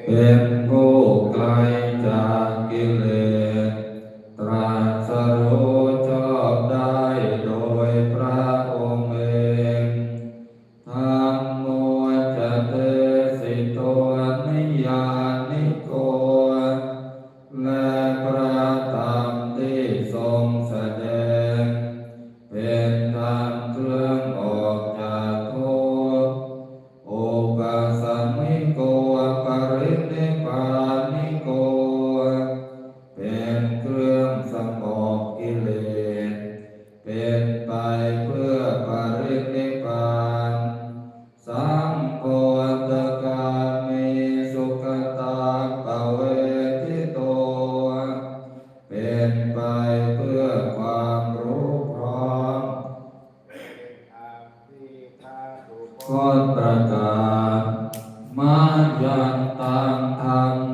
เป็นผู้ไกลจากกิเลสตรัสรู้ชอบได้โดยพระองค์เองธัมโมจะเตสิโตนิยานิโกและพระธรรมที่ทรงแสดงเป็นธรรมเครื่องออกจากทุกข์อุปสัมมิโกปรินิพพานิโกเป็นเครื่องสงบกิเลสเป็นไปเพื่อปรินิพพานสัมโพธกามิสุขตาปเวทิโตเป็นไปเพื่อความรู้พร้อมโคตรประกาศมายันตังธรรม